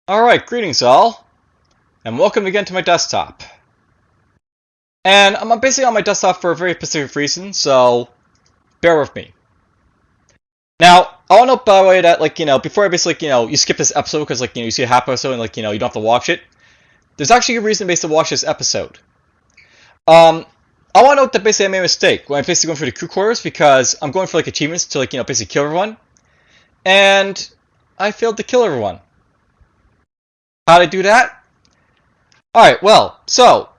Alright, greetings all, and welcome again to my desktop. And I'm basically on my desktop for a very specific reason, so bear with me. Now, I want to know, by the way, that, before I basically, you skip this episode because, you see a half episode and, you don't have to watch it, there's actually a reason basically to watch this episode. I want to note that basically I made a mistake when I'm basically going for the crew quarters because I'm going for, achievements to, basically kill everyone, and I failed to kill everyone. How did I do that? Alright, well, so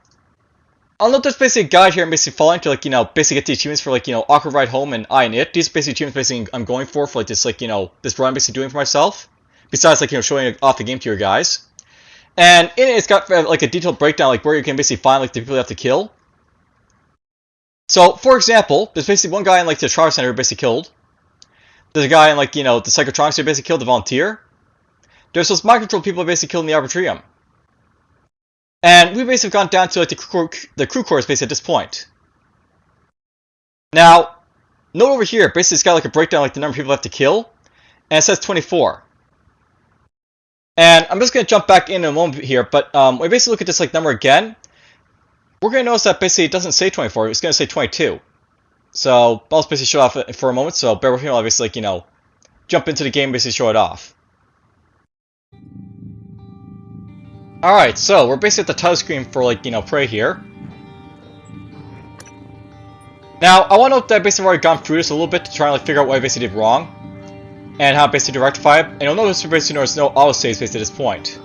I'll note there's basically a guide here I'm basically following to, basically get the achievements for, Awkward Ride Home and I and It. These basically achievements basically I'm going for, this, this run I'm basically doing for myself. Besides, showing off the game to you guys. And in it, it's got, a detailed breakdown, where you can basically find, the people you have to kill. So, for example, there's basically one guy in, the Trauma Center who basically killed. There's a guy in, the Psychotronics who basically killed the volunteer. There's those mind control people who basically killed in the Arbitrium. And we've basically gone down to the crew course basically at this point. Now, note over here, basically it's got a breakdown the number of people I have to kill, and it says 24. And I'm just going to jump back in a moment here, but when we basically look at this number again, we're going to notice that basically it doesn't say 24, it's going to say 22. So I'll just basically show off for a moment, so bear with me while I basically, jump into the game and basically show it off. Alright, so we're basically at the title screen for, Prey here. Now, I want to note that I've basically already gone through this a little bit to try and figure out what I basically did wrong. And how basically to rectify it. And you'll notice basically there's no autosaves basically at this point.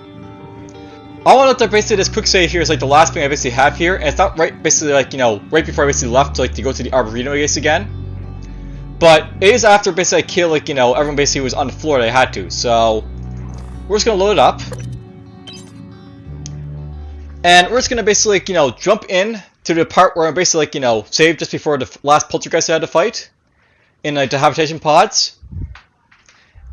I want to note that basically this quick save here is the last thing I basically have here. And it's not right basically right before I basically left to go to the Arboretum I guess again. But it is after basically I kill everyone basically was on the floor that I had to. So we're just going to load it up. And we're just going to basically, jump in to the part where I'm basically, saved just before the last poltergeist I had to fight in, the habitation pods.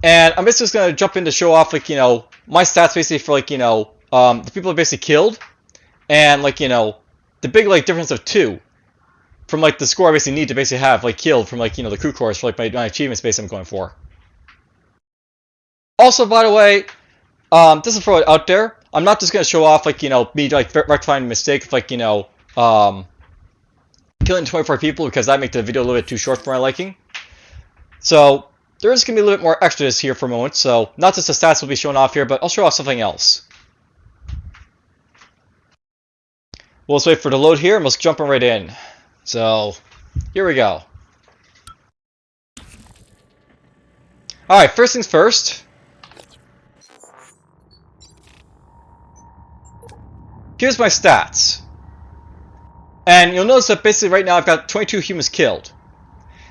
And I'm basically just going to jump in to show off, my stats basically for, the people I basically killed. And, the big, difference of 2 from, the score I basically need to basically have, killed from, the crew course for, my achievements basically I'm going for. Also, by the way, this is for out there. I'm not just going to show off, me, rectifying a mistake of, killing 24 people because that makes the video a little bit too short for my liking. So, there is going to be a little bit more extras here for a moment. So, not just the stats will be shown off here, but I'll show off something else. We'll just wait for the load here and we'll jump right in. So, here we go. Alright, first things first. Here's my stats. And you'll notice that basically right now I've got 22 humans killed.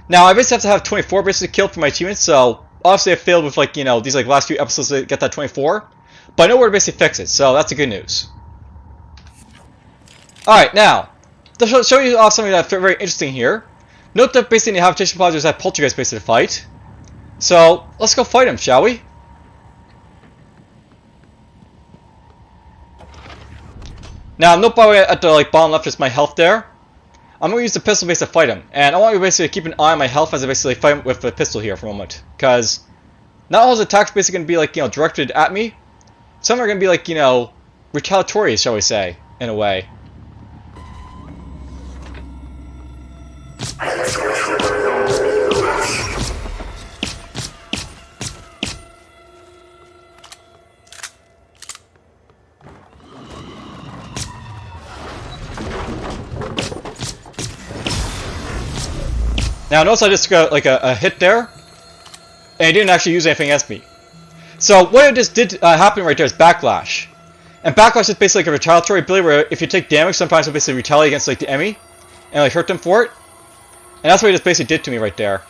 Now I basically have to have 24 basically killed for my achievements, so obviously I failed with these last few episodes to get that 24. But I know where to basically fix it, so that's the good news. Alright, now, to show you off something that's very interesting here. Note that basically in the habitation pods there's that poltergeist basically to fight. So, let's go fight him, shall we? Now, note by the way at the bottom left is my health there. I'm going to use the pistol basically to fight him. And I want you to basically keep an eye on my health as I basically fight him with the pistol here for a moment. Because not all his attacks are basically going to be directed at me. Some are going to be retaliatory, shall we say, in a way. Now notice I just got a hit there, and he didn't actually use anything against me. So what it just did happen right there is backlash. And backlash is basically a retaliatory ability where if you take damage, sometimes it'll basically retaliate against the enemy, and hurt them for it. And that's what he just basically did to me right there.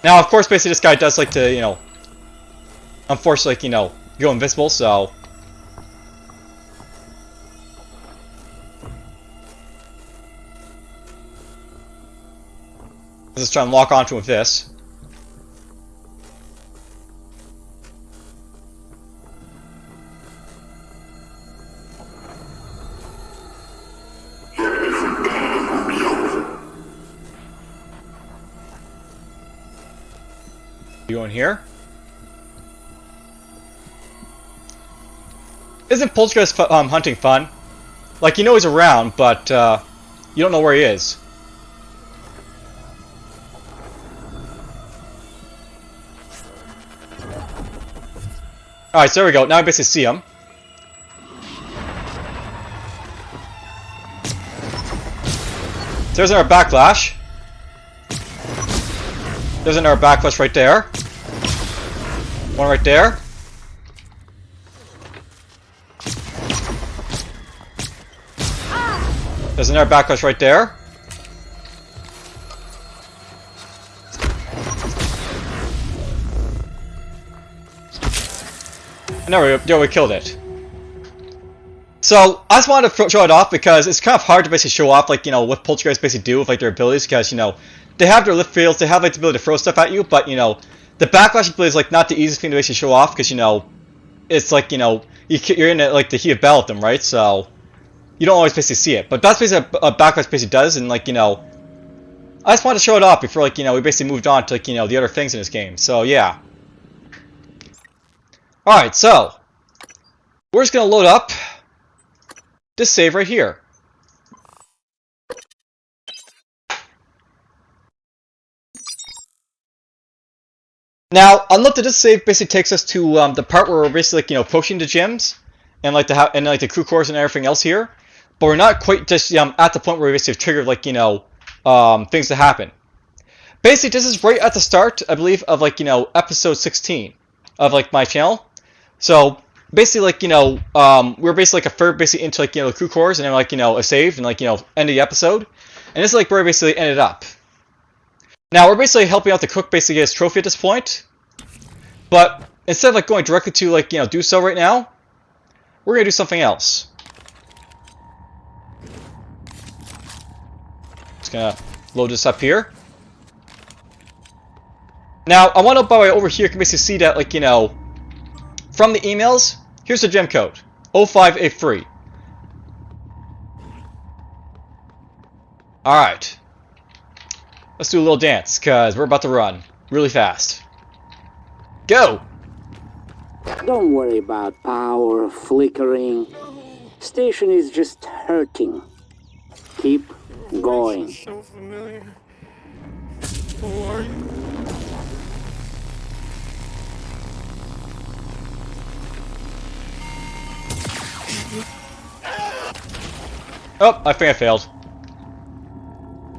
Now of course basically this guy does to, unfortunately, go invisible, so... Let's just try and lock onto him with this. You go in here. Isn't Poltergeist hunting fun? Like, you know he's around, but you don't know where he is. Alright, so there we go. Now I basically see him. So there's our backlash. There's another backlash right there. One right there. There's another backlash right there. And there we killed it. So, I just wanted to show it off because it's kind of hard to basically show off, like, you know, what Poltergeists basically do with, like, their abilities, because, you know, they have their lift fields, they have, like, the ability to throw stuff at you, but, you know, the backlash ability is, like, not the easiest thing to basically show off, because, you know, it's like, you know, you're in, like, the heat of battle with them, right? So, you don't always basically see it. But that's basically what a backlash basically does, and, like, you know, I just wanted to show it off before, like, you know, we basically moved on to, like, you know, the other things in this game. So, yeah. Alright, so, we're just going to load up this save right here. Now, I'll note that this save basically takes us to the part where we're basically, like, you know, approaching the gyms and like the crew cores and everything else here, but we're not quite just at the point where we basically have triggered, like, you know, things to happen. Basically, this is right at the start, I believe, of, like, you know, episode 16 of, like, my channel. So basically, like, you know, we're basically like a third basically into, like, you know, the crew cores, and then, like, you know, a save and, like, you know, end of the episode, and this is like where we basically ended up. Now we're basically helping out the cook basically get his trophy at this point, but instead of, like, going directly to, like, you know, do so right now, we're gonna do something else. Just gonna load this up here. Now I want to, by the way, over here you can basically see that, like, you know, from the emails, here's the gem code 0583. Alright. Let's do a little dance, because we're about to run really fast. Go! Don't worry about power flickering. Station is just hurting. Keep going. So familiar. Who are you? Oh, I think I failed.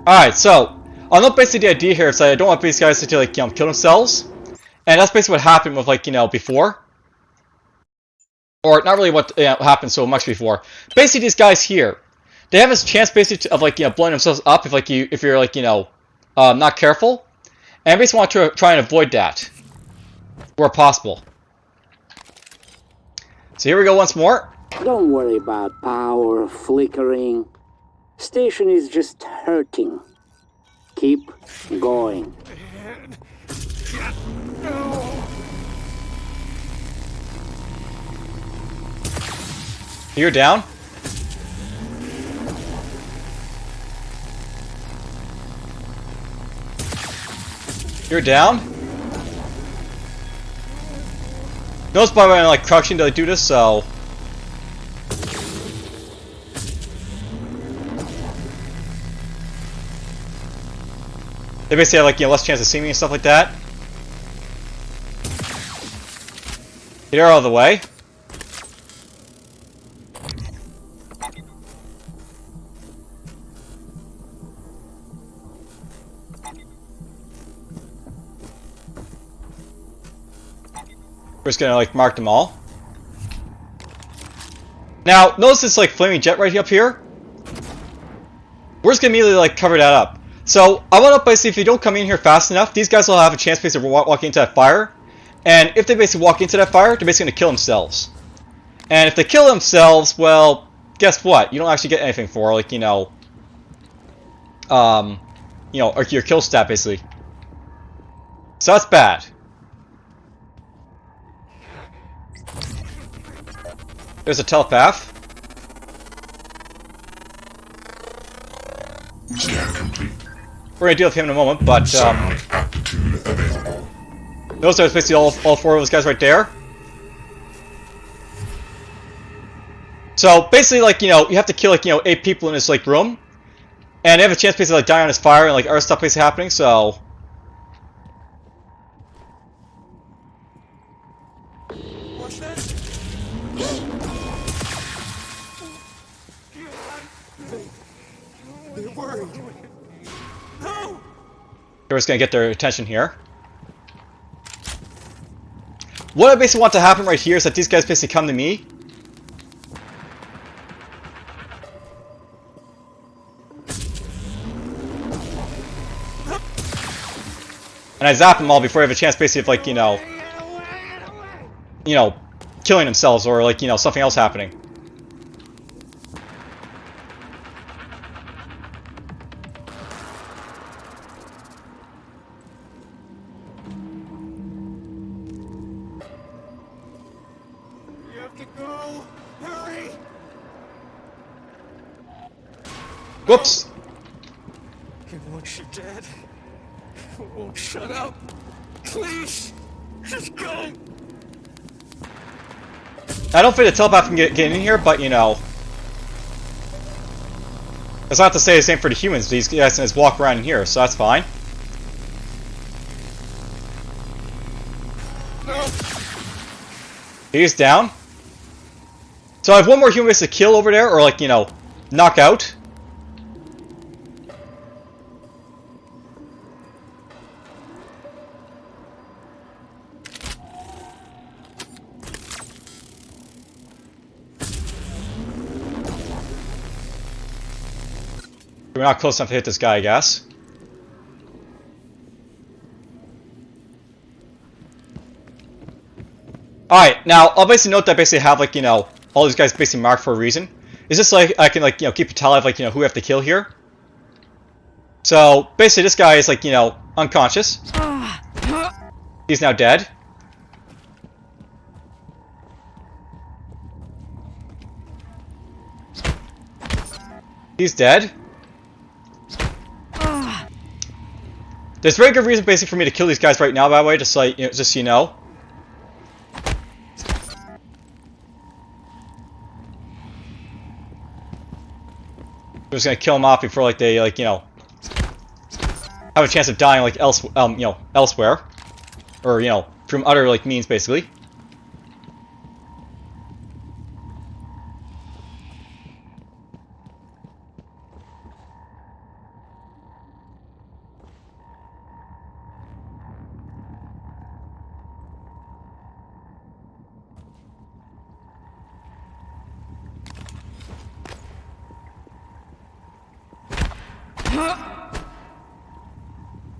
Alright, so I'll note basically the idea here is that I don't want these guys to, like, you know, kill themselves. And that's basically what happened with, like, you know, before. Or not really what happened so much before. Basically, these guys here, they have this chance basically of, like, you know, blowing themselves up if, like, if you're, like, you know, not careful. And I basically want to try and avoid that where possible. So here we go once more. Don't worry about power flickering. Station is just hurting. Keep going. You're down. You're down. Notice by the way I'm, like, crouching to, like, do this, so they basically have, like, you know, less chance of seeing me and stuff like that. Get her out of the way. We're just gonna, like, mark them all. Now, notice this, like, flaming jet right up here. We're just gonna immediately, like, cover that up. So, I want to basically, if you don't come in here fast enough, these guys will have a chance basically of walking into that fire. And if they basically walk into that fire, they're basically gonna kill themselves. And if they kill themselves, well, guess what? You don't actually get anything for, like, you know, or your kill stat, basically. So that's bad. There's a telepath. Scan complete. We're gonna deal with him in a moment, but Satellite aptitude available. Those are basically all 4 of those guys right there. So basically, like, you know, you have to kill, like, you know, 8 people in this, like, room. And they have a chance basically like dying on this fire and like other stuff basically happening, so. What's that? They're worried. No! We're just gonna get their attention here. What I basically want to happen right here is that these guys basically come to me. And I zap them all before they have a chance basically of like, you know, killing themselves or like, you know, something else happening. You have to go. Hurry! Whoops! And once you're dead, it won't shut up. Please, just go. I don't think the telepath can get in here, but you know. That's not to say the same for the humans. These guys can just walk around in here, so that's fine. No. He's down. So I have one more human to kill over there, or like, you know, knock out. We're not close enough to hit this guy, I guess. Alright, now I'll basically note that I basically have like, you know, all these guys basically marked for a reason. It's just like I can like, you know, keep a tally of like, you know, who we have to kill here. So basically this guy is like, you know, unconscious. He's now dead. He's dead. There's very good reason basically for me to kill these guys right now, by the way, just like, you know, just so you know. I'm just gonna kill them off before like they like, you know, have a chance of dying like you know, elsewhere. Or, you know, from other like means basically.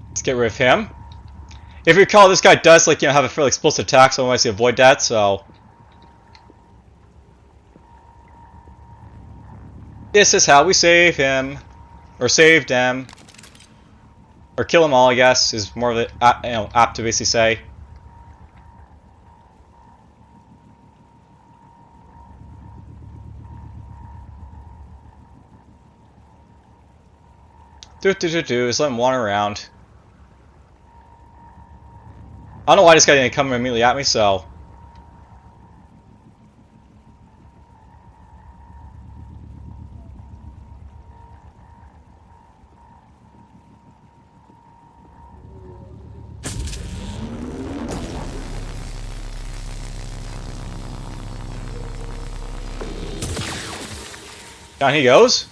Let's get rid of him. If you recall, this guy does like, you know, have a fairly explosive attack, so I want to avoid that, so. This is how we save him. Or save them. Or kill them all, I guess, is more of the, you know, apt to basically say. Just let him wander around. I don't know why this guy didn't come immediately at me, so. Down he goes.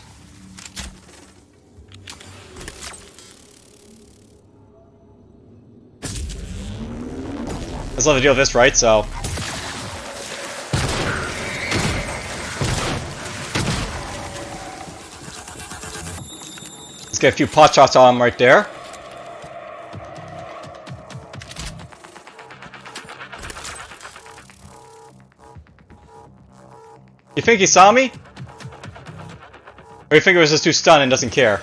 Let's let the deal with this, right? So. Let's get a few pot shots on him right there. You think he saw me? Or you think it was just too stunned and doesn't care?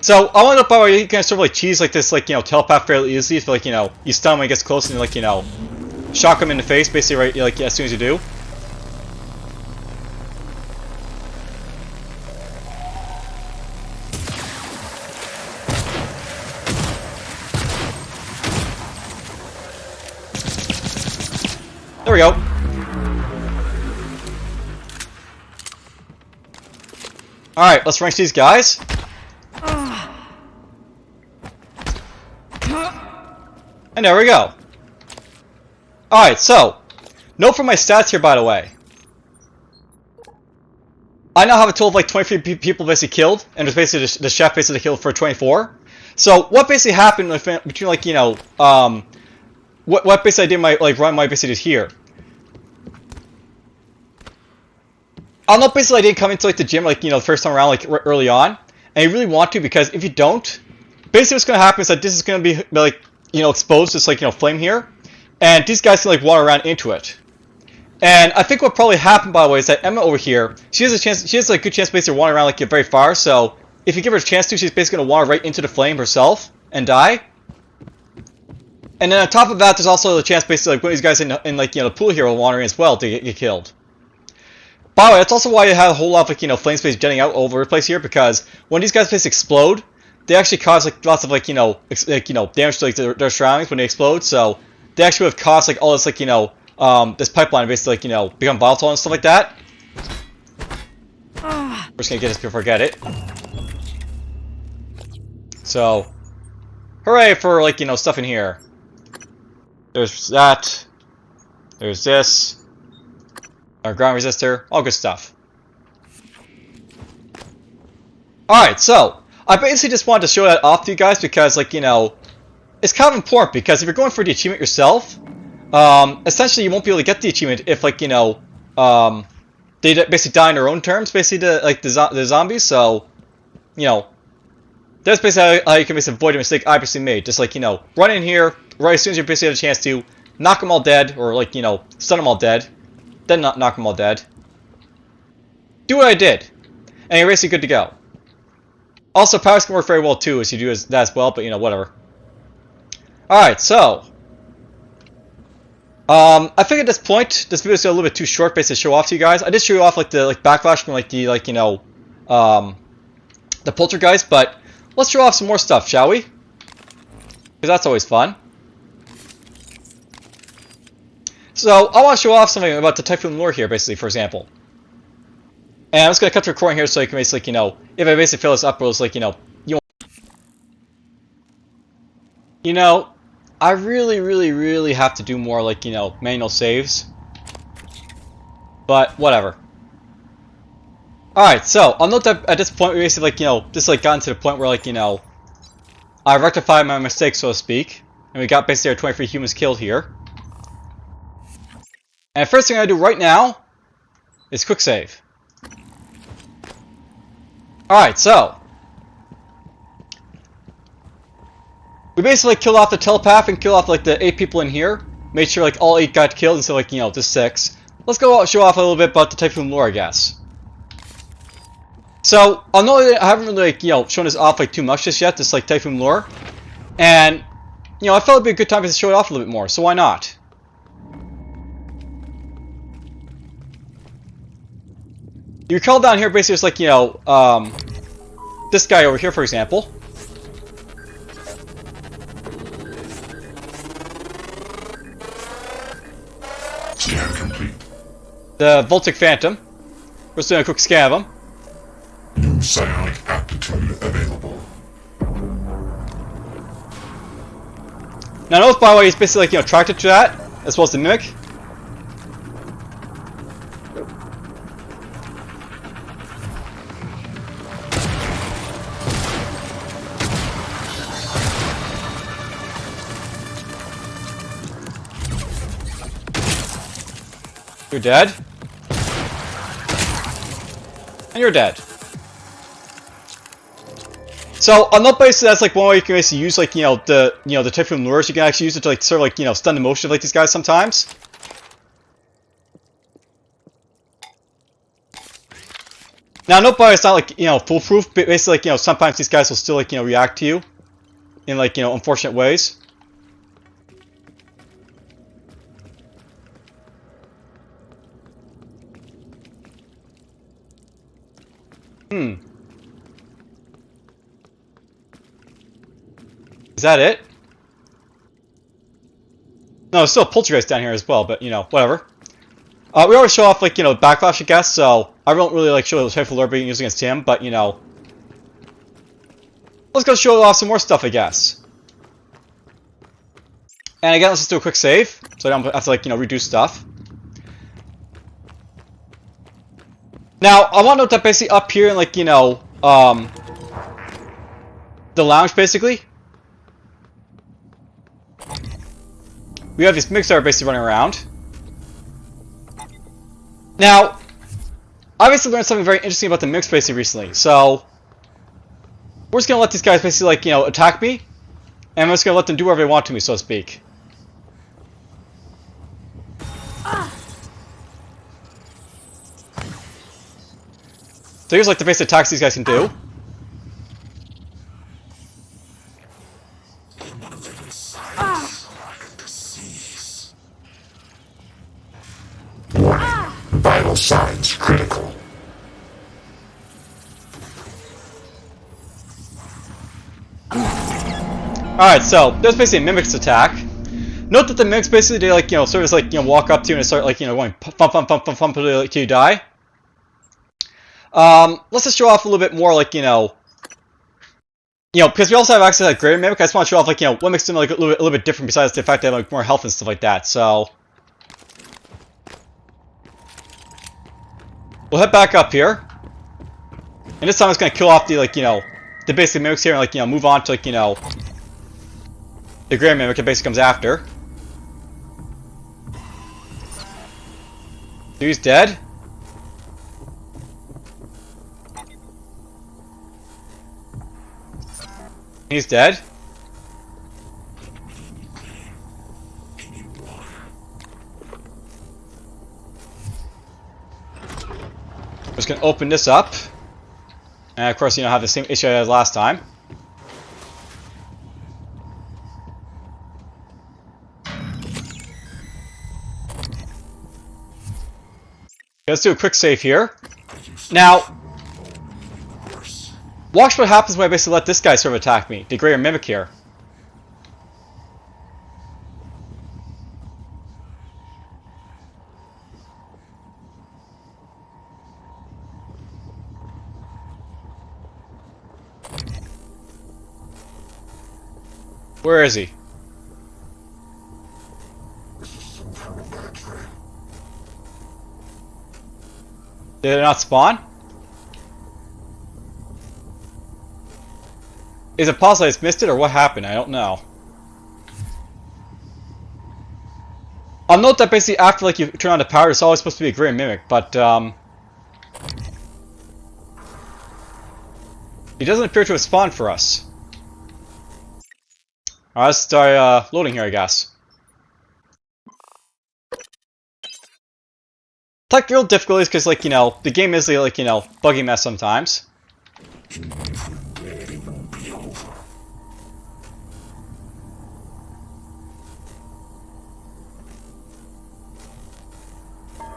So, I want to know by the way, you can sort of like cheese like this, like, you know, telepath fairly easily if, like, you know, you stun him when he gets close and, like, you know, shock him in the face, basically, right, like, as soon as you do. Alright, let's wrench these guys. And there we go. Alright, so, note for my stats here, by the way. I now have a total of like 23 people basically killed, and there's basically the chef basically killed for 24. So, what basically happened between, like, you know, what basically I did my, like, run my basically did here. I'll note basically I didn't come into, like, the gym, like, you know, the first time around, like, early on. And you really want to, because if you don't, basically what's going to happen is that this is going to be, like, you know, exposed, this, like, you know, flame here. And these guys can, like, water around into it. And I think what probably happened, by the way, is that Emma over here, she has a good chance basically to wander around, like, get very far, so if you give her a chance to, she's basically going to wander right into the flame herself and die. And then on top of that, there's also the chance basically, like, one of these guys in like, you know, the pool here will wander in as well to get killed. By the way, that's also why you have a whole lot of, like, you know, flame space jetting out all over the place here, because when these guys basically explode, they actually cause, like, lots of, like, you know, damage to, like, their surroundings when they explode, so they actually would have caused, like, all this, like, you know, this pipeline basically, like, you know, become volatile and stuff like that. We're just gonna get this before I get it. So, hooray for, like, you know, stuff in here. There's that. There's this. Our ground resistor. All good stuff. Alright, so, I basically just wanted to show that off to you guys because, like, you know, it's kind of important because if you're going for the achievement yourself, essentially you won't be able to get the achievement if, like, you know, they basically die in their own terms, basically, like, the zombies, so, you know, that's basically how you can basically avoid a mistake I basically made. Just, like, you know, run in here right as soon as you basically have a chance to knock them all dead, or, like, you know, stun them all dead, then not knock them all dead. Do what I did, and you're basically good to go. Also, powers can work very well too, as you do that as well, but, you know, whatever. Alright, so, I think at this point, this video is a little bit too short, basically, to show off to you guys. I did show you off, like, the, like, backlash from, like, the, like, you know, the poltergeist, but let's show off some more stuff, shall we? Because that's always fun. So, I want to show off something about the Typhoon lure here, basically, for example. And I'm just going to cut the recording here so you can basically, like, you know, if I basically fill this up, it's like, you know, I really have to do more, like, you know, manual saves. But, whatever. Alright, so, I'll note that at this point, we basically, like, you know, just, like, gotten to the point where, like, you know, I rectified my mistake, so to speak. And we got basically our 23 humans killed here. And the first thing I do right now is quick save. Alright, so, we basically killed off the telepath and killed off, like, the 8 people in here. Made sure, like, all 8 got killed instead of, like, you know, just 6. Let's go show off a little bit about the Typhoon lore, I guess. So, I'll know that I haven't really, like, you know, shown this off, like, too much just yet, this, like, Typhoon lore. And, you know, I felt it'd be a good time to show it off a little bit more, so why not? You recall down here, basically, it's like, you know, this guy over here, for example. Scan complete. The Voltic Phantom. We're just doing a quick scan of him. New psionic aptitude available. Now notice, by the way, he's basically, like, you know, attracted to that, as well as the Mimic. You're dead. And you're dead. So, on that basis, that's, like, one way you can basically use, like, you know, the Typhoon lures. You can actually use it to, like, sort of, like, you know, stun the motion of, like, these guys sometimes. Now, note by it's not, like, you know, foolproof, but basically, like, you know, sometimes these guys will still, like, you know, react to you in, like, you know, unfortunate ways. Is that it? No, there's still a poltergeist down here as well, but, you know, whatever. We always show off, like, you know, Backlash, I guess, so I don't really, like, show the type of lure being used against him, but, you know, let's go show off some more stuff, I guess. And again, let's just do a quick save, so I don't have to, like, you know, redo stuff. Now, I want to note that basically up here in, like, you know, the lounge, basically, we have these mix that are basically running around. Now, I obviously learned something very interesting about the mix basically recently, so we're just going to let these guys basically, like, you know, attack me, and I'm just going to let them do whatever they want to me, so to speak. So here's, like, the basic attacks these guys can do. Warning. Vital signs critical. Alright, so there's basically a Mimic's attack. Note that the Mimics basically, they, like, you know, sort of, like, you know, walk up to you and start, like, you know, going pump, pump, pump, pump, pump until you die. Let's just show off a little bit more, like, you know, because we also have access to that Greater Mimic. I just want to show off, like, you know, what makes them, like, a little bit different besides the fact they have, like, more health and stuff like that, so we'll head back up here. And this time it's going to kill off the, like, you know, the basic Mimics here and, like, you know, move on to, like, you know, the Greater Mimic that basically comes after. He's dead. He's dead. I'm just going to open this up. And of course, you know, have the same issue I had last time. Let's do a quick save here. Now, watch what happens when I basically let this guy sort of attack me, the Greater Mimic here. Where is he? Did it not spawn? Is it possible I just missed it, or what happened? I don't know. I'll note that basically after, like, you turn on the power, it's always supposed to be a Greater Mimic, but he doesn't appear to have spawned for us. Alright, let's start loading here, I guess. Technical difficulties, because, like, you know, the game is, like, you know, buggy mess sometimes.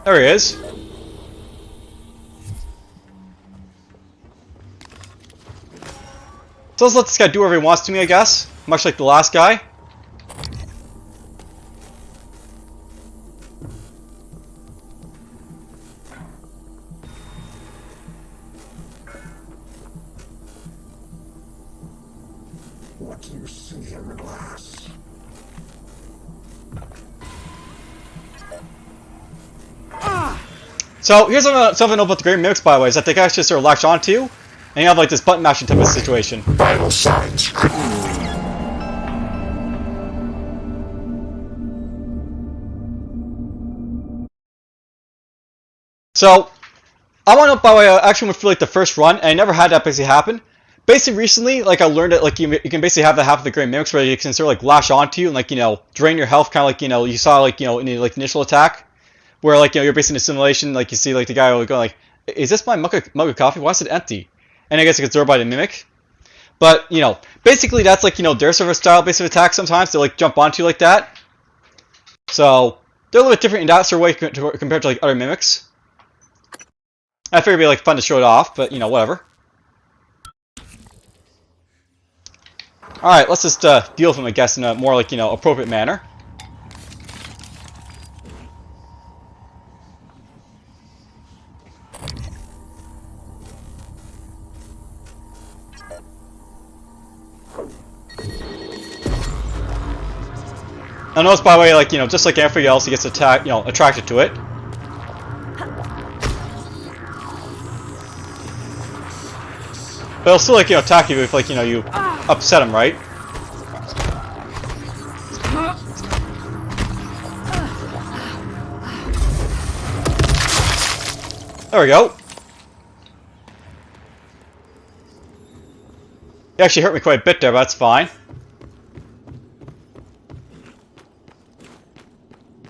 There he is. So let's let this guy do whatever he wants to me, I guess. Much like the last guy. What do you see in the glass? So here's something about the Great Mimics, by the way, is that they can actually sort of latch onto you, and you have, like, this button mashing type of situation. Vital signs critical. So, I want to know, by the way, I actually went through, like, the first run, and I never had that basically happen. Basically, recently, like, I learned that, like, you can basically have that happen with the Great Mimics, where you can sort of, like, lash onto you and, like, you know, drain your health, kind of like, you know, you saw, like, you know, in the, like, initial attack, where, like, you know, you're basically in a simulation, like, you see, like, the guy will go, like, is this my mug of coffee? Why is it empty? And I guess it gets absorbed by the Mimic. But, you know, basically that's, like, you know, their server style basically attack sometimes. They, like, jump onto you like that. So, they're a little bit different in that sort of way compared to, like, other Mimics. I figured it'd be, like, fun to show it off, but, you know, whatever. Alright, let's just deal with him, I guess, in a more, like, you know, appropriate manner. Now notice, by the way, like, you know, just like everything else, he gets attracted to it. But he'll still, like, you know, attack you if, like, you know, you upset him, right? There we go. He actually hurt me quite a bit there, but that's fine.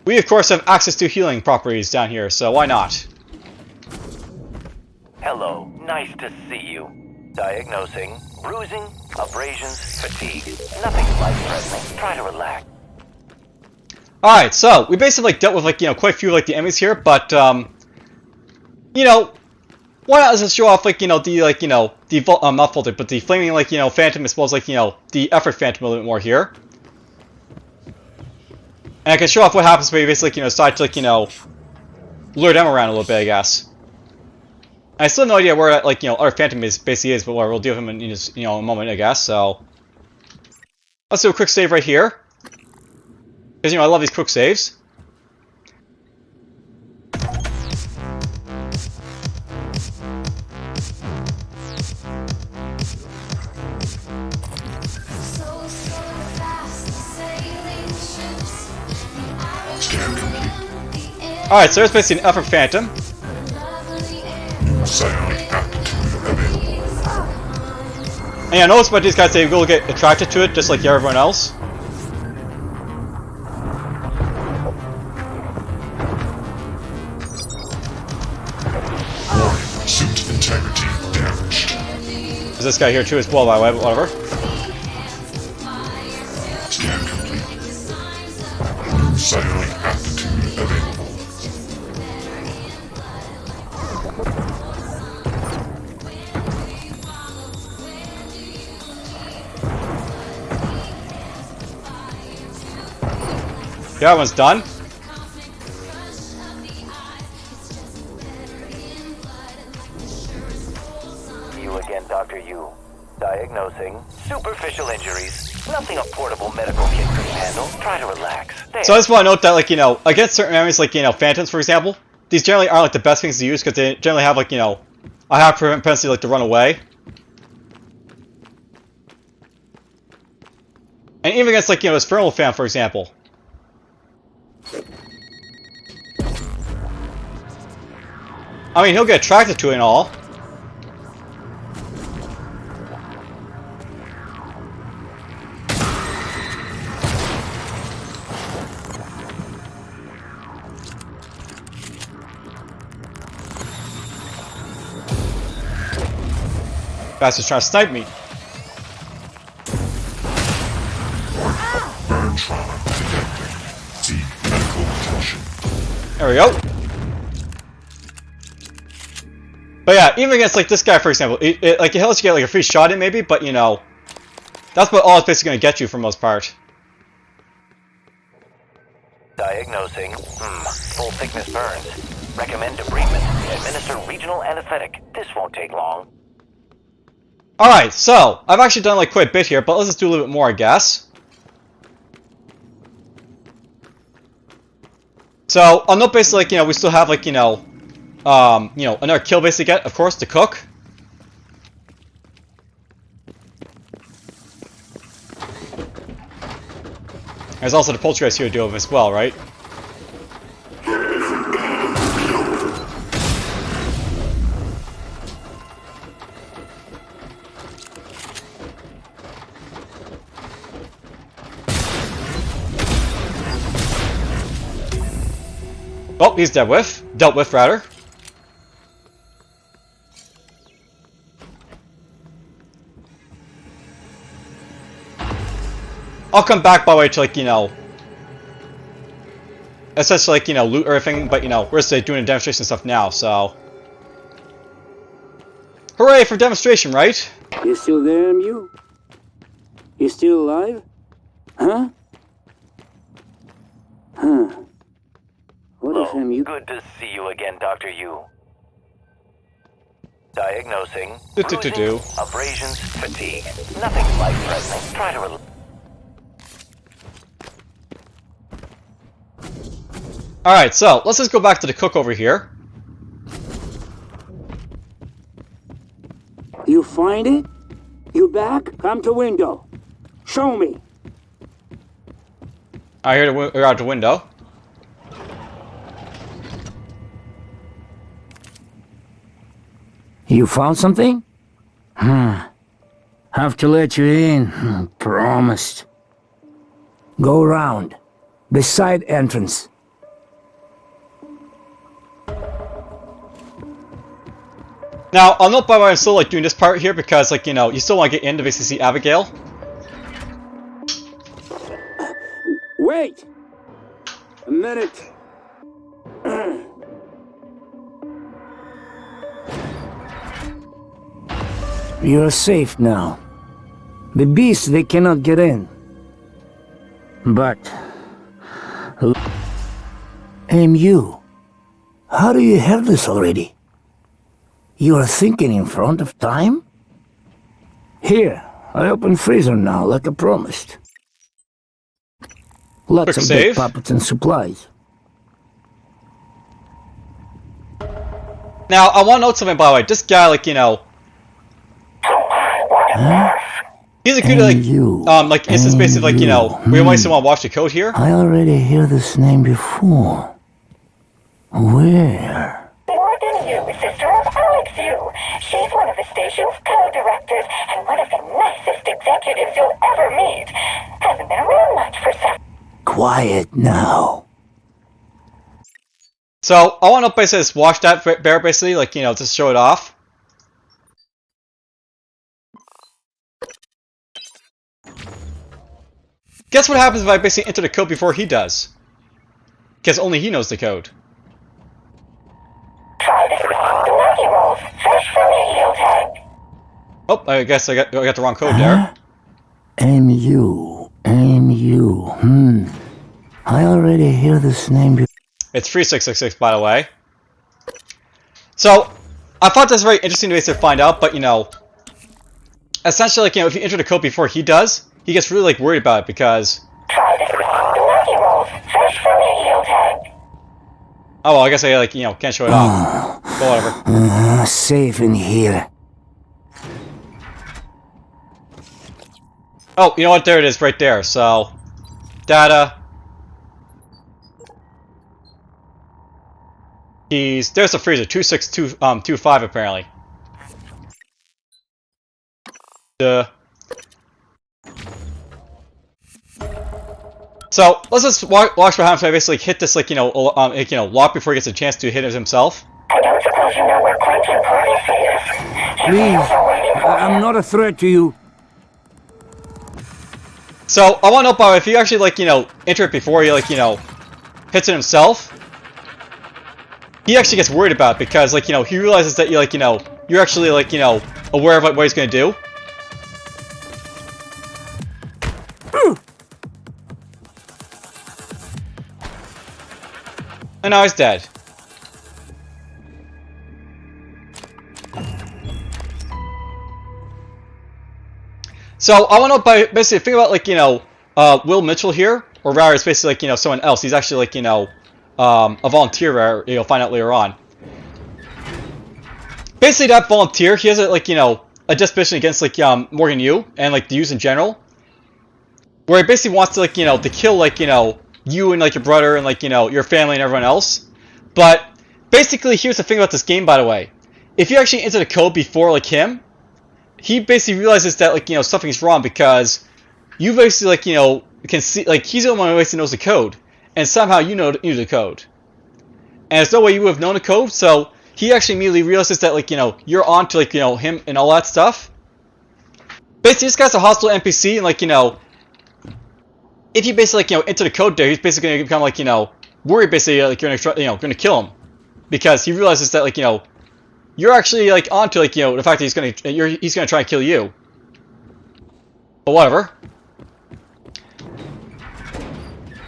We, of course, have access to healing properties down here, so why not? Hello, nice to see you. Diagnosing, bruising, abrasions, fatigue. Nothing life-threatening. Try to relax. Alright, so, we basically, like, dealt with, like, you know, quite a few, like, the enemies here, but, you know, why not just show off, like, you know, the, like, you know, the, not voltage, but the flaming, like, you know, phantom, as well as, like, you know, the effort phantom a little bit more here. And I can show off what happens when you basically, you know, decide to, like, you know, lure them around a little bit, I guess. I still have no idea where that, like, you know, our phantom basically is, but we'll deal with him in just, you know, a moment, I guess, so. Let's do a quick save right here. Because, you know, I love these quick saves. Alright, so there's basically an effort phantom. Psionic aptitude available. And yeah, notice about these guys, they will get attracted to it, just like everyone else. Warning, suit integrity damaged. There's this guy here too as well, by the way, but whatever. Scan complete. Psionic aptitude available. The other one's done. You again, Dr. Yu. Diagnosing, superficial injuries. Nothing a portable medical kit could handle. Try to relax. There. So I just want to note that, like, you know, against certain enemies, like, you know, phantoms, for example, these generally aren't, like, the best things to use, because they generally have, like, you know, a high propensity, like, to run away. And even against, like, you know, this thermal fan, for example. I mean, he'll get attracted to it and all. Bastard's trying to snipe me. Burn trauma detected. Seek medical attention. There we go. But yeah, even against, like, this guy, for example, like, he'll let you get, like, a free shot in, maybe, but, you know, that's about all it's basically going to get you for the most part. Diagnosing, full thickness burns. Recommend debridement. Administer regional anesthetic. This won't take long. Alright, so, I've actually done, like, quite a bit here, but let's just do a little bit more, I guess. So, I'll note basically, like, you know, we still have, like, you know, another kill basically get, of course, to cook. There's also the poltergeist here to deal with as well, right? Oh, he's dealt with, rather. I'll come back, by the way, to, like, you know, essentially, like, you know, loot everything, but, you know, we're just doing demonstration stuff now, so. Hooray for demonstration, right? You still there, Mew? You still alive? Huh? Huh. What if Mew... Good to see you again, Dr. Yu. Diagnosing, Do-do-do-do. bruising, abrasions, fatigue. Nothing life-threatening. Try to relax. Alright, so let's just go back to the cook over here. You find it? You back? Come to window. Show me. I hear we're out the window. You found something? Have to let you in. Promised. Go around. The side entrance. Now, I'll note by the way I'm still like doing this part here because like, you know, you still want to get in to basically see Abigail. Wait! A minute. You're safe now. The beasts, they cannot get in. But... MU, how do you have this already? You are thinking in front of time? Here, I open freezer now, like I promised. Lots Quick of save. big puppets and supplies. Now, I want to note something by the way. This guy, like, you know, he's a good like instance basically like, you know, we might still want to watch the code here. I already hear this name before. Where? Morgan Yu, sister of Alex Yu. She's one of the station's co-directors and one of the nicest executives you'll ever meet. Hasn't been around much for some. Quiet now. So, I want to basically just watch that bear basically, like, you know, just show it off. Guess what happens if I basically enter the code before he does? Because only he knows the code. Try the lucky rolls, fresh from your heel tag. Oh, I guess I got the wrong code there. MU. I already hear this name before. It's 3666, by the way. So, I thought this was very interesting to basically find out, but, you know, essentially, like, you know, if you enter the code before he does, he gets really, like, worried about it because... Try the lucky rolls, fresh from your heel tag. Oh, well, I guess I, like, you know, can't show it off. But whatever. Safe in here. Oh, you know what? There it is, right there. So, data. There's the freezer, 26225 apparently. So let's just watch what happens if I basically hit this, like, you know, lock before he gets a chance to hit it himself. I don't suppose you know where Quentin Privacy is. Please, I'm not a threat to you. So I want to know, by the way, if you actually, like, you know, enter it before he, like, you know, hits it himself, he actually gets worried about it because, like, you know, he realizes that you, like, you know, you're actually, like, you know, aware of what he's gonna do. And now he's dead. So I want to basically think about, like, you know, Will Mitchell here, or rather it's basically, like, you know, someone else. He's actually, like, you know, a volunteer, you'll find out later on. Basically that volunteer, he has a, like, you know, a disposition against, like, Morgan Yu and, like, the Yus in general, where he basically wants to, like, you know, to kill, like, you know, you and, like, your brother and, like, you know, your family and everyone else. But basically, here's the thing about this game, by the way. If you actually enter the code before, like, him, he basically realizes that, like, you know, something's wrong because you basically, like, you know, can see, like, he's the only one who basically knows the code, and somehow you know the code. And there's no way you would have known the code, so he actually immediately realizes that, like, you know, you're on to, like, you know, him and all that stuff. Basically, this guy's a hostile NPC, and, like, you know, if you basically, like, you know, enter the code there, he's basically going to become, like, you know, worried, basically, like, you're gonna, you know, going to kill him. Because he realizes that, like, you know, you're actually, like, onto, like, you know, the fact that he's going to try and kill you. But whatever.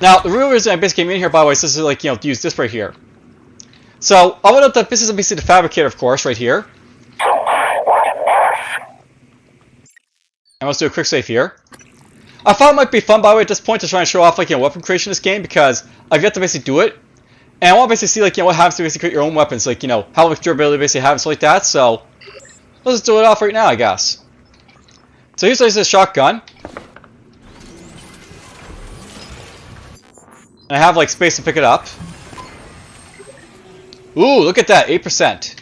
Now, the real reason I basically came in here, by the way, is this is, like, you know, to use this right here. So, I want to note that this is basically the fabricator, of course, right here. And let's do a quick save here. I thought it might be fun, by the way, at this point to try and show off, like, you know, weapon creation in this game, because I've yet to basically do it. And I want to basically see, like, what happens to basically create your own weapons, like, how much durability basically have and stuff like that. So let's just do it off right now, I guess. So here's a shotgun. And I have, like, space to pick it up. Ooh, look at that, 8%.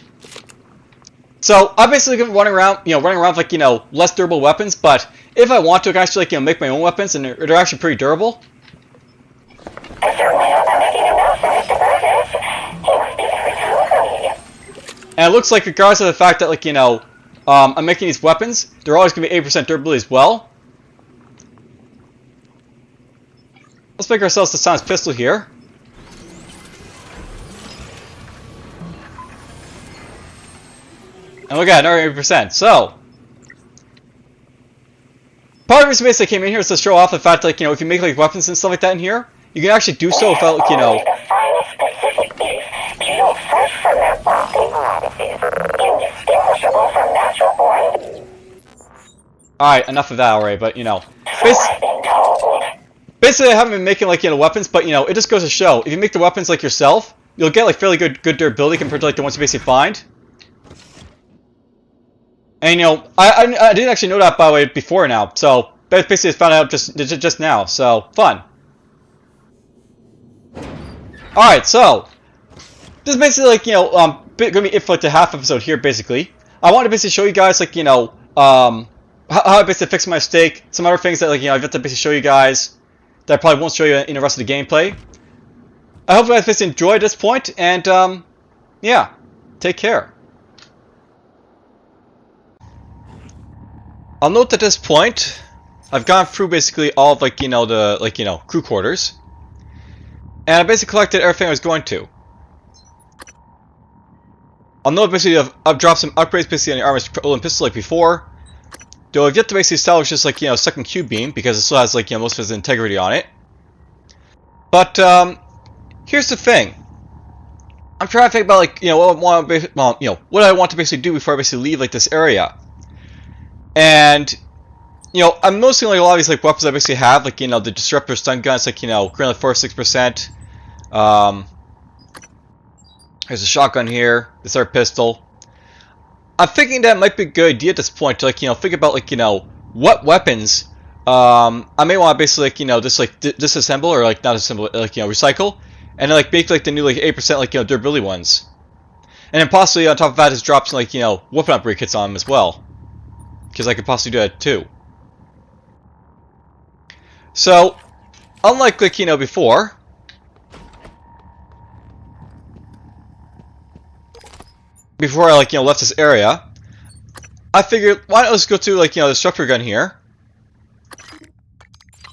So I'm basically running around with, like, less durable weapons, but if I want to, I can actually, like, make my own weapons, and they're actually pretty durable. I certainly hope I'm making enough for Mr. Burgess. He must be very hungry. And it looks like, regardless of the fact that, like, I'm making these weapons, they're always going to be 8% durability as well. Let's make ourselves the Silence Pistol here. And look at it, another 8%. So, part of the reason basically I came in here is to show off the fact that, like, if you make, like, weapons and stuff like that in here, you can actually do so without, like, Only the finest Pacific beef, peeled fresh from their boxing lattices, indistinguishable from natural born. Alright, enough of that already, but, So I've been told. basically I haven't been making, like, weapons, but, it just goes to show, if you make the weapons, like, yourself, you'll get, like, fairly good durability compared to, like, the ones you basically find. And, I didn't actually know that, by the way, before now, so basically I found out just now, so fun. Alright, so this is basically, like, gonna be it for, like, the half episode here, basically. I want to basically show you guys, like, how I basically fix my mistake, some other things that, like, I've got to basically show you guys that I probably won't show you in the rest of the gameplay. I hope you guys basically enjoyed this point, and, yeah, take care. I'll note at this point, I've gone through basically all of, like, the, crew quarters. And I basically collected everything I was going to. I'll note basically I've dropped some upgrades basically on the armor's Olin pistol like before. Though I've yet to basically establish just, like, second Q beam, because it still has, like, most of its integrity on it. But, here's the thing. I'm trying to think about, like, what I want to basically do before I basically leave, like, this area. And, I'm mostly, like, a lot of these, like, weapons I basically have, like, the disruptor stun guns, like, currently 46%. There's a shotgun here, this other pistol. I'm thinking that might be a good idea at this point to, like, think about, like, what weapons, I may want to basically, like, just, like, disassemble, or, like, not assemble, like, recycle, and then, like, make, like, the new, like, 8%, like, durability ones. And then possibly, on top of that, just drop some, like, weapon upgrade kits on them as well. Because I could possibly do that, too. So, unlike, like, before, I, like, left this area, I figured, why not let's go to, like, the disruptor gun here.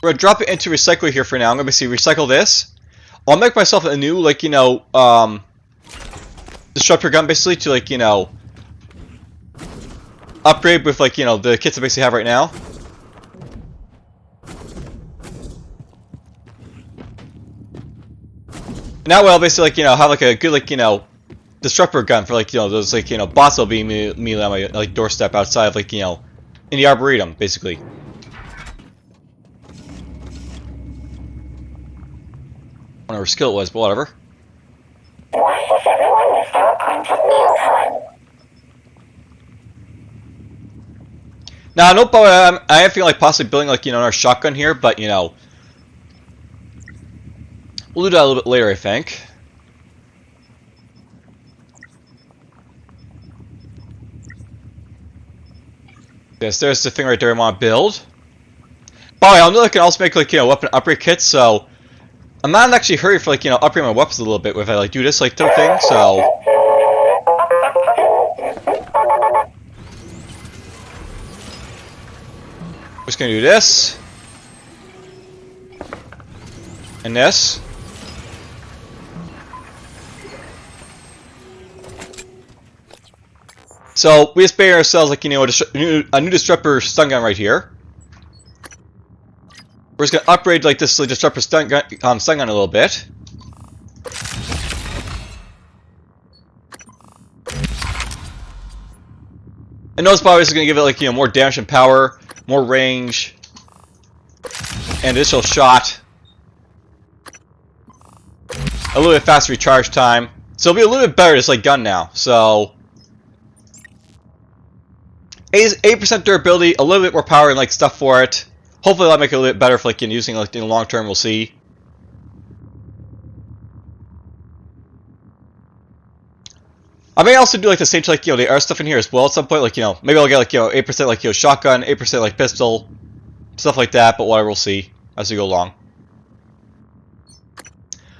We're gonna drop it into recycle here for now. I'm gonna basically recycle this. I'll make myself a new, like, disruptor gun, basically, to, like, upgrade with, like, the kits I basically have right now. Now I'll basically, like, have, like, a good, like, disruptor gun for, like, those, like, bots will be immediately on my, like, doorstep outside of, like, in the Arboretum, basically. I don't know where skill it was, but whatever. Why does everyone miss out on mealtime? Now, I know, but I am feeling like possibly building, like, another shotgun here, but, we'll do that a little bit later, I think. Yes, there's the thing right there I want to build. By the way, I know I can also make, like, weapon upgrade kits, so I'm not actually hurry for, like, upgrade my weapons a little bit if I, like, do this, like, type thing, so we're just gonna do this and this. So we just made ourselves, like, a new disruptor stun gun right here. We're just gonna upgrade, like, this, like, disruptor stun gun a little bit. And those probably is gonna give it, like, more damage and power, more range, and additional shot. a little bit faster recharge time. So it'll be a little bit better this like gun now. So 8% durability, a little bit more power and like stuff for it. Hopefully that'll make it a little bit better for like using like in the long term. We'll see. I may also do like the same like the air stuff in here as well at some point. Like maybe I'll get like 8% like shotgun, 8% like pistol, stuff like that. But whatever, we'll see as we go along.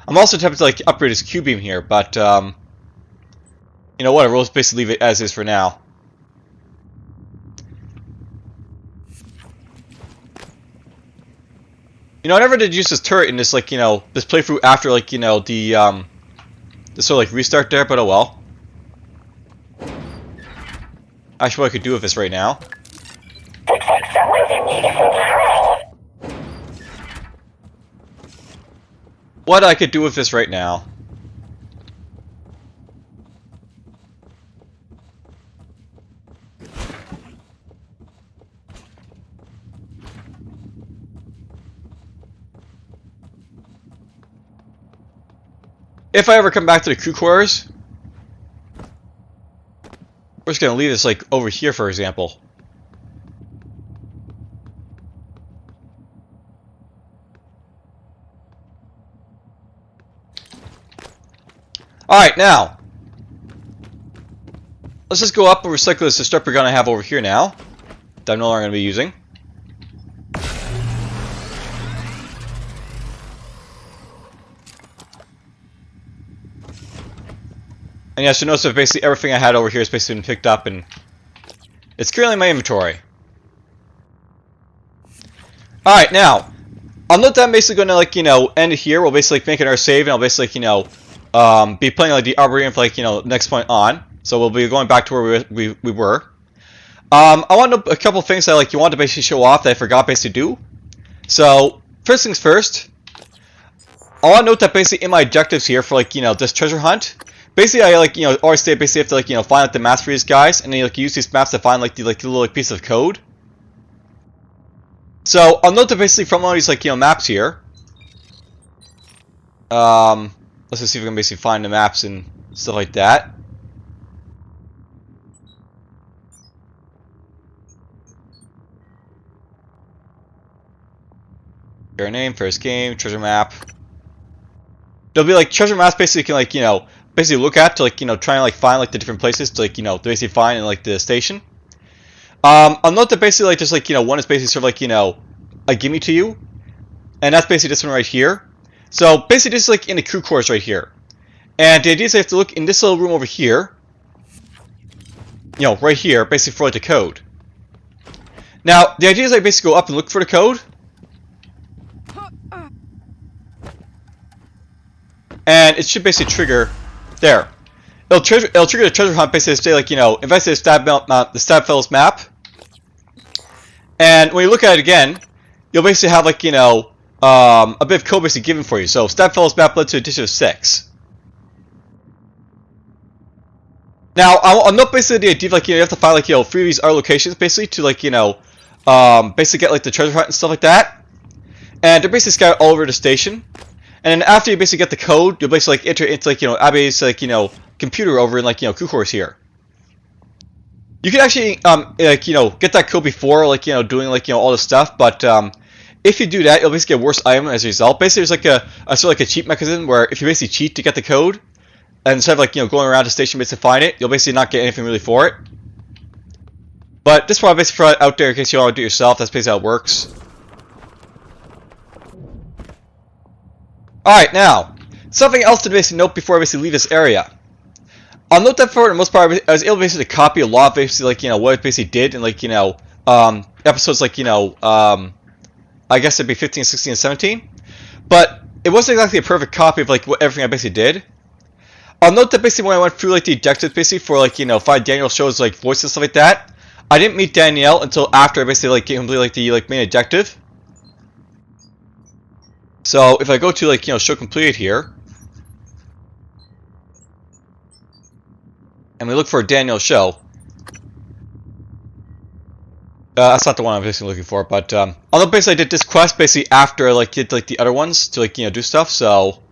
I'm also tempted to like upgrade his Q beam here, but whatever. We'll just basically leave it as is for now. I never did use this turret in this like this playthrough after like the sort of like restart there, but oh well. Actually, what I could do with this right now. Looks like someone's in need of some help. What I could do with this right now. If I ever come back to the crew quarters, we're just gonna leave this like over here, for example. Alright, now let's just go up and recycle this disruptor gun I have over here now that I'm no longer going to be using. And yeah, so notice that basically everything I had over here has basically been picked up and it's currently in my inventory. Alright, now I'll note that I'm basically going to end it here. We'll basically make our save and I'll basically be playing like the Arboretum for next point on. So we'll be going back to where we were. I want to know a couple things that you want to basically show off that I forgot basically to do. So first things first, I want to note that basically in my objectives here for this treasure hunt, basically I always say basically have to find the maps for these guys and then use these maps to find the little piece of code. So I'll note that basically from all these maps here. Let's just see if we can basically find the maps and stuff like that. Your name, first game, treasure map. There'll be treasure maps basically you can basically look at to try and find the different places to to basically find in the station. I'll note that basically just one is basically sort of a gimme to you, and that's basically this one right here. So basically this is in the crew quarters right here. And the idea is I have to look in this little room over here. Right here, basically for the code. Now, the idea is I basically go up and look for the code. And it should basically trigger there. It'll trigger the treasure hunt basically to say investigate the Stab Fellows map. And when you look at it again, you'll basically have a bit of code basically given for you. So Stab Fellows map led to addition of 6. Now I'll note basically the idea of you have to find 3 of these other locations basically to basically get the treasure hunt and stuff like that. And they're basically scattered all over the station. And then after you basically get the code, you'll basically enter into Abby's computer over in crew quarters here. You can actually get that code before doing all this stuff, but if you do that, you'll basically get a worse item as a result. Basically, there's a sort of a cheat mechanism where if you basically cheat to get the code, and instead of going around the station basically to find it, you'll basically not get anything really for it. But this one I basically throw it out there in case you want to do it yourself. That's basically how it works. Alright, now, something else to basically note before I basically leave this area. I'll note that for the most part, I was able basically to copy a lot of basically what it basically did in episodes I guess it'd be 15, 16, and 17. But it wasn't exactly a perfect copy of what everything I basically did. I'll note that basically when I went through the objectives basically for find Daniel shows voice and stuff like that, I didn't meet Danielle until after I basically completed the main objective. So if I go to show completed here, and we look for a Daniel show, that's not the one I'm basically looking for. But although basically I did this quest basically after I did the other ones to do stuff. So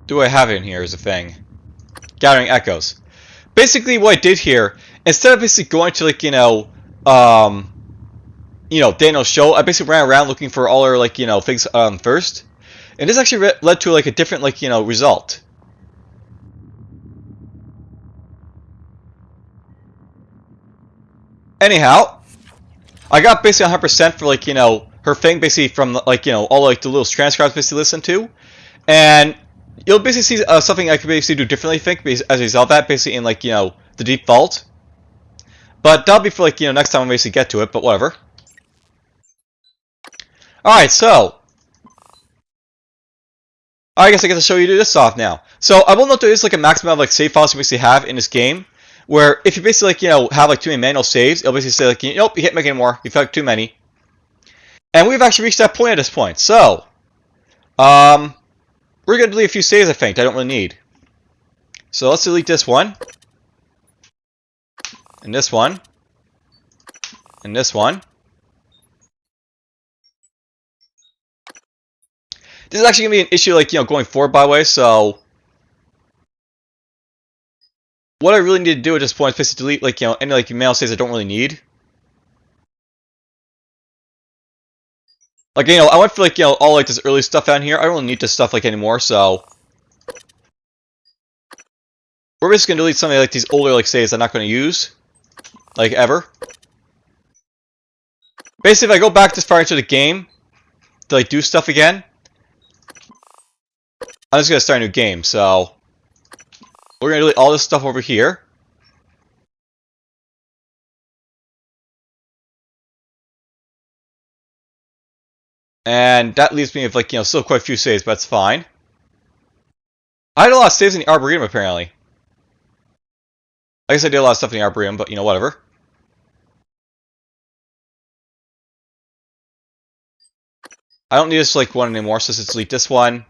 do I have it in here is a thing. Gathering echoes. Basically, what I did here, instead of basically going to like Daniel's show, I basically ran around looking for all our like things first, and this actually led to like a different like result. Anyhow, I got basically 100% for like her thing basically from like all like the little transcribes basically listened to, and you'll basically see something I could basically do differently. I think as a result of that basically in like the deep vault, but that'll be for like next time I basically get to it. But whatever. All right, so I guess I get to show you this off now. So I will note there is like a maximum of like save files you basically have in this game, where if you basically like have like too many manual saves, it'll basically say like nope, you can't make any more. You've got too many. And we've actually reached that point at this point. So we're gonna delete a few saves I think I don't really need. So let's delete this one, and this one, and this one. This is actually gonna be an issue like going forward by the way, so what I really need to do at this point is basically delete like any like manual saves I don't really need. Like I went for like all like this early stuff down here. I don't really need this stuff like anymore, so we're basically gonna delete some of like these older like saves I'm not gonna use, like ever. Basically, if I go back this far into the game to like do stuff again, I'm just gonna start a new game. So we're gonna delete all this stuff over here. And that leaves me with like still quite a few saves, but that's fine. I had a lot of saves in the Arboretum apparently. I guess I did a lot of stuff in the Arboretum, but whatever. I don't need this like one anymore, so let's delete this one.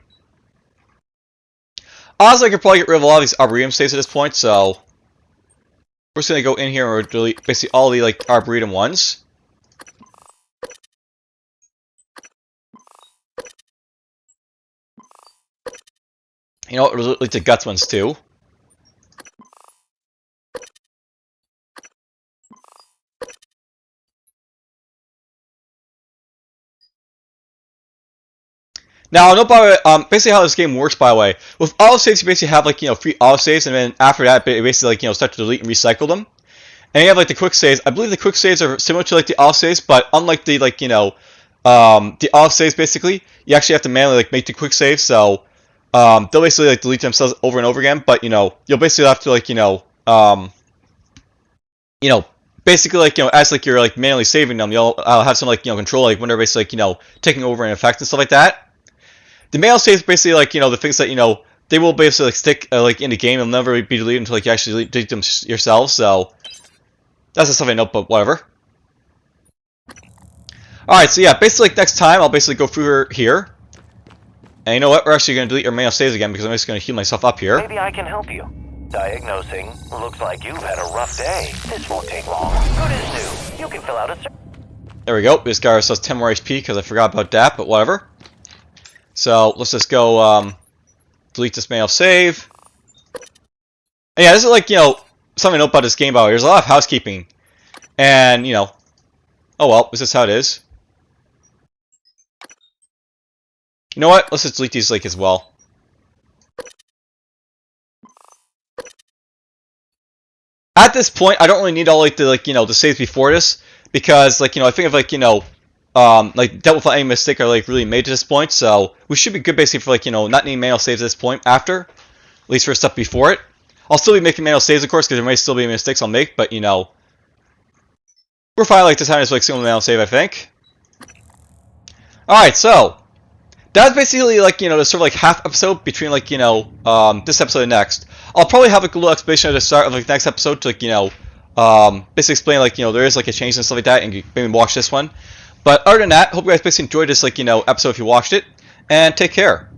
Honestly, I could probably get rid of a lot of these Arboretum saves at this point, so we're just gonna go in here and delete basically all the like Arboretum ones. You know what, we'll delete the Guts ones too. Now, I know by the way, basically how this game works, by the way, with autosaves you basically have like free autosaves, and then after that, basically like start to delete and recycle them. And you have like the quick saves. I believe the quick saves are similar to like the autosaves, but unlike the like the autosaves, basically you actually have to manually like make the quick saves. So they'll basically like delete themselves over and over again. But you'll basically have to like basically like as like you're like manually saving them, you'll have some like control like when they're basically like taking over an effect and stuff like that. The manual saves basically like the things that they will basically like stick like in the game. They'll never be deleted until like you actually delete them yourselves. So that's just something I know, but whatever. All right, so yeah, basically like next time I'll basically go through here, and you know what? We're actually gonna delete our manual saves again because I'm just gonna heal myself up here. Maybe I can help you. Diagnosing. Looks like you've had a rough day. This won't take long. Good as new. You can fill out a. There we go. We just got ourselves 10 more HP because I forgot about that, but whatever. So let's just go delete this manual save. And yeah, this is like something to note about this game. By the way, there's a lot of housekeeping, and oh well, this is how it is. You know what? Let's just delete these like as well. At this point, I don't really need all like the the saves before this because I think of like dealt with any mistake I like really made to this point, so we should be good basically for like not needing manual saves at this point after, at least for stuff before it. I'll still be making manual saves of course because there may still be mistakes I'll make, but we're fine like this time is like single manual save I think. All right, so that's basically like the sort of like half episode between like this episode and next. I'll probably have like a little explanation at the start of like the next episode to like basically explain like there is like a change and stuff like that, and maybe watch this one. But other than that, hope you guys basically enjoyed this like episode if you watched it, and take care.